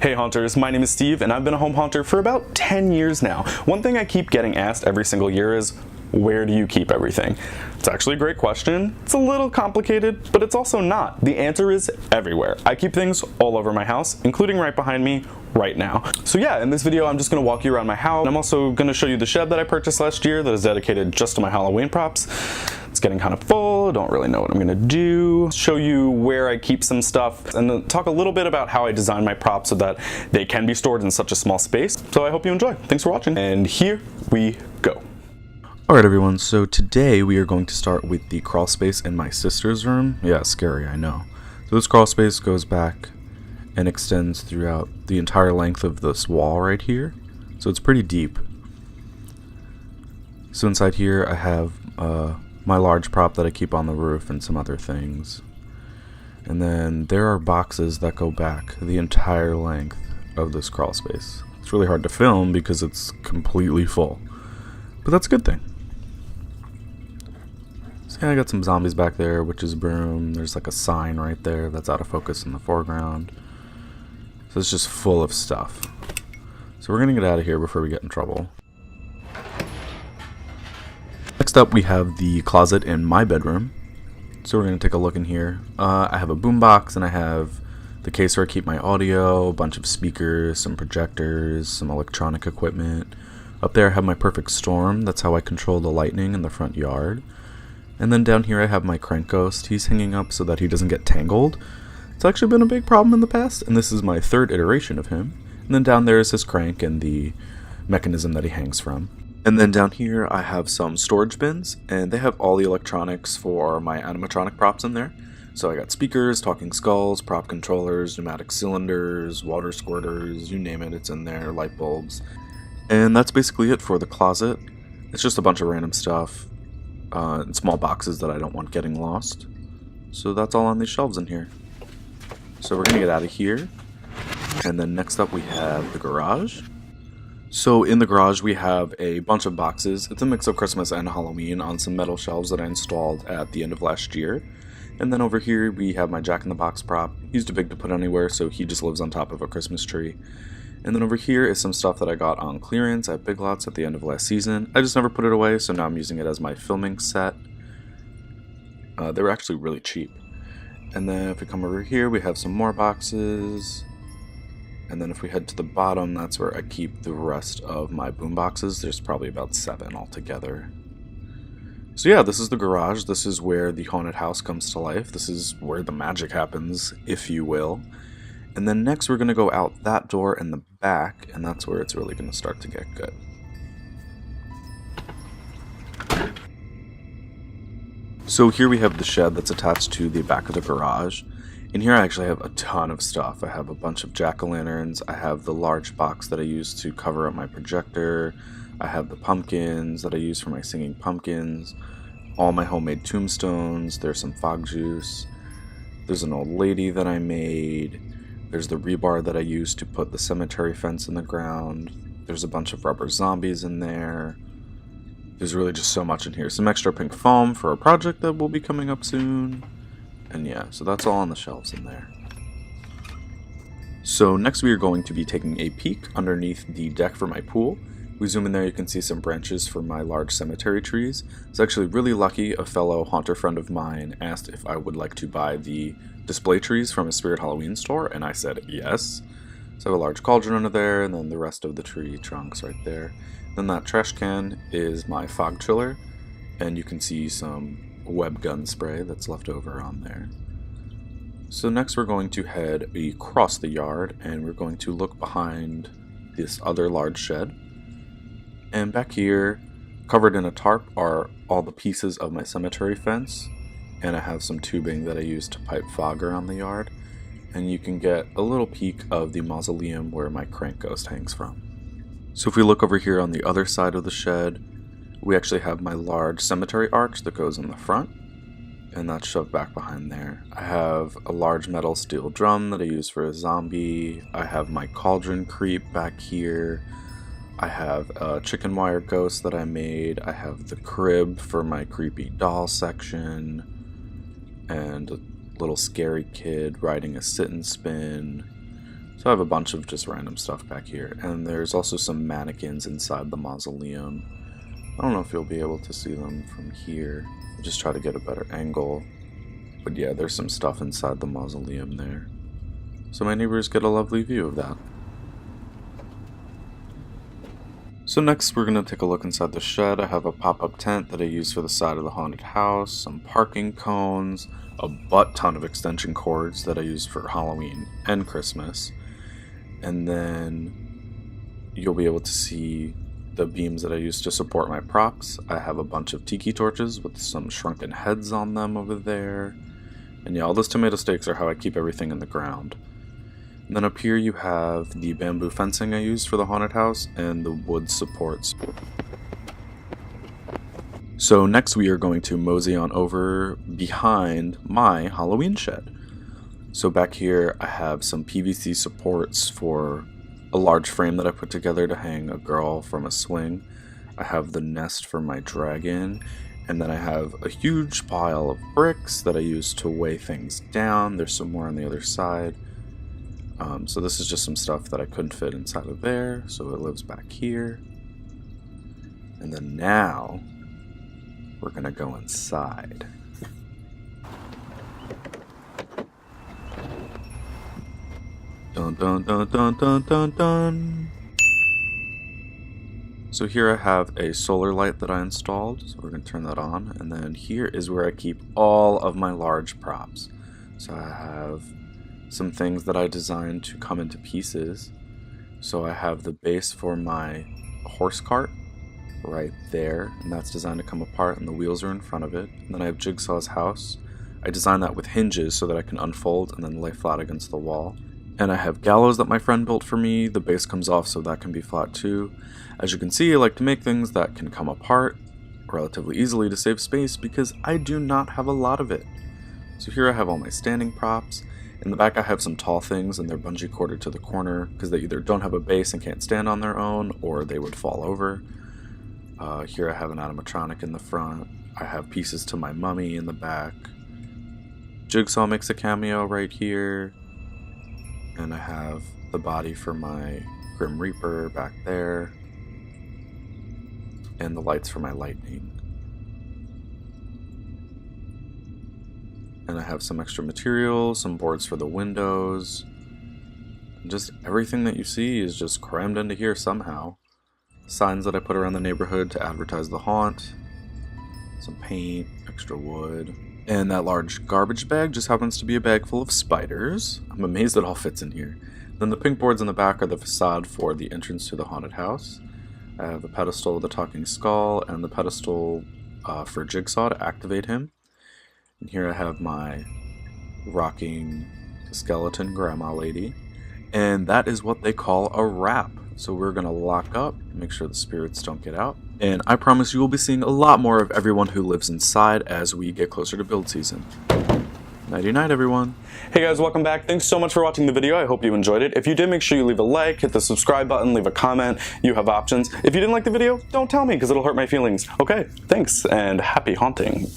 Hey Haunters, my name is Steve and I've been a home haunter for about 10 years now. One thing I keep getting asked every single year is, where do you keep everything? It's actually a great question. It's a little complicated, but it's also not. The answer is everywhere. I keep things all over my house, including right behind me right now. So yeah, in this video I'm just gonna walk you around my house. I'm also gonna show you the shed that I purchased last year that is dedicated just to my Halloween props. It's getting kind of full, don't really know what I'm gonna do. Show you where I keep some stuff, and then talk a little bit about how I design my props so that they can be stored in such a small space. So I hope you enjoy. Thanks for watching, and here we go. Alright everyone, so today we are going to start with the crawl space in my sister's room. Yeah, scary, I know. So this crawl space goes back and extends throughout the entire length of this wall right here. So it's pretty deep. So inside here I have my large prop that I keep on the roof and some other things. And then there are boxes that go back the entire length of this crawl space. It's really hard to film because it's completely full, but that's a good thing. So yeah, I got some zombies back there, witch's broom. There's like a sign right there that's out of focus in the foreground. So it's just full of stuff. So we're gonna get out of here before we get in trouble. Next up we have the closet in my bedroom. So we're going to take a look in here. I have a boombox and I have the case where I keep my audio, a bunch of speakers, some projectors, some electronic equipment. Up there I have my perfect storm, that's how I control the lightning in the front yard. And then down here I have my crank ghost. He's hanging up so that he doesn't get tangled. It's actually been a big problem in the past, and this is my third iteration of him. And then down there is his crank and the mechanism that he hangs from. And then down here I have some storage bins, and they have all the electronics for my animatronic props in there. So I got speakers, talking skulls, prop controllers, pneumatic cylinders, water squirters, you name it, it's in there, light bulbs. And that's basically it for the closet. It's just a bunch of random stuff in small boxes that I don't want getting lost. So that's all on these shelves in here. So we're gonna get out of here. And then next up we have the garage. So in the garage we have a bunch of boxes. It's a mix of Christmas and Halloween on some metal shelves that I installed at the end of last year. And then over here we have my Jack-in-the-Box prop. He's too big to put anywhere, so he just lives on top of a Christmas tree. And then over here is some stuff that I got on clearance at Big Lots at the end of last season. I just never put it away, so now I'm using it as my filming set. They were actually really cheap. And then if we come over here we have some more boxes. And then if we head to the bottom, that's where I keep the rest of my boom boxes. There's probably about 7 altogether. So yeah, this is the garage. This is where the haunted house comes to life. This is where the magic happens, if you will. And then next we're going to go out that door in the back, and that's where it's really going to start to get good. So here we have the shed that's attached to the back of the garage. In here I actually have a ton of stuff. I have a bunch of jack-o'-lanterns, I have the large box that I use to cover up my projector, I have the pumpkins that I use for my singing pumpkins, all my homemade tombstones, there's some fog juice, there's an old lady that I made, there's the rebar that I used to put the cemetery fence in the ground, there's a bunch of rubber zombies in there. There's really just so much in here. Some extra pink foam for a project that will be coming up soon. And yeah, so that's all on the shelves in there. So next we are going to be taking a peek underneath the deck for my pool. We zoom in there, you can see some branches for my large cemetery trees. It's actually really lucky. A fellow haunter friend of mine asked if I would like to buy the display trees from a Spirit Halloween store, and I said yes. So I have a large cauldron under there, and then the rest of the tree trunks right there. Then that trash can is my fog chiller, and you can see some web gun spray that's left over on there. So next we're going to head across the yard and we're going to look behind this other large shed. And back here, covered in a tarp, are all the pieces of my cemetery fence, and I have some tubing that I use to pipe fog around the yard. And you can get a little peek of the mausoleum where my crank ghost hangs from. So if we look over here on the other side of the shed, we actually have my large cemetery arch that goes in the front, and that's shoved back behind there. I have a large metal steel drum that I use for a zombie. I have my cauldron creep back here. I have a chicken wire ghost that I made. I have the crib for my creepy doll section, and a little scary kid riding a sit and spin. So I have a bunch of just random stuff back here, and there's also some mannequins inside the mausoleum. I don't know if you'll be able to see them from here. I'll just try to get a better angle. But yeah, there's some stuff inside the mausoleum there. So my neighbors get a lovely view of that. So next we're going to take a look inside the shed. I have a pop-up tent that I use for the side of the haunted house, some parking cones, a butt ton of extension cords that I use for Halloween and Christmas. And then you'll be able to see the beams that I use to support my props. I have a bunch of tiki torches with some shrunken heads on them over there. And yeah, all those tomato stakes are how I keep everything in the ground. And then up here you have the bamboo fencing I use for the haunted house and the wood supports. So next we are going to mosey on over behind my Halloween shed. So back here I have some PVC supports for a large frame that I put together to hang a girl from a swing. I have the nest for my dragon, and then I have a huge pile of bricks that I use to weigh things down. There's some more on the other side. So this is just some stuff that I couldn't fit inside of there, so it lives back here. And then now we're gonna go inside. Dun dun dun dun dun dun dun. So here I have a solar light that I installed, so we're going to turn that on, and then here is where I keep all of my large props. So I have some things that I designed to come into pieces. So I have the base for my horse cart right there, and that's designed to come apart, and the wheels are in front of it. And then I have Jigsaw's house. I designed that with hinges so that I can unfold and then lay flat against the wall. And I have gallows that my friend built for me. The base comes off so that can be flat too. As you can see, I like to make things that can come apart relatively easily to save space because I do not have a lot of it. So here I have all my standing props. In the back I have some tall things, and they're bungee corded to the corner because they either don't have a base and can't stand on their own, or they would fall over. Here I have an animatronic in the front. I have pieces to my mummy in the back. Jigsaw makes a cameo right here. And I have the body for my Grim Reaper back there. And the lights for my lightning. And I have some extra material, some boards for the windows. And just everything that you see is just crammed into here somehow. Signs that I put around the neighborhood to advertise the haunt. Some paint, extra wood. And that large garbage bag just happens to be a bag full of spiders. I'm amazed it all fits in here. Then the pink boards in the back are the facade for the entrance to the haunted house. I have a pedestal with a talking skull and the pedestal for Jigsaw to activate him. And here I have my rocking skeleton grandma lady. And that is what they call a wrap. So we're going to lock up, make sure the spirits don't get out. And I promise you will be seeing a lot more of everyone who lives inside as we get closer to build season. Nighty night, everyone. Hey guys, welcome back. Thanks so much for watching the video. I hope you enjoyed it. If you did, make sure you leave a like, hit the subscribe button, leave a comment. You have options. If you didn't like the video, don't tell me because it'll hurt my feelings. Okay, thanks and happy haunting.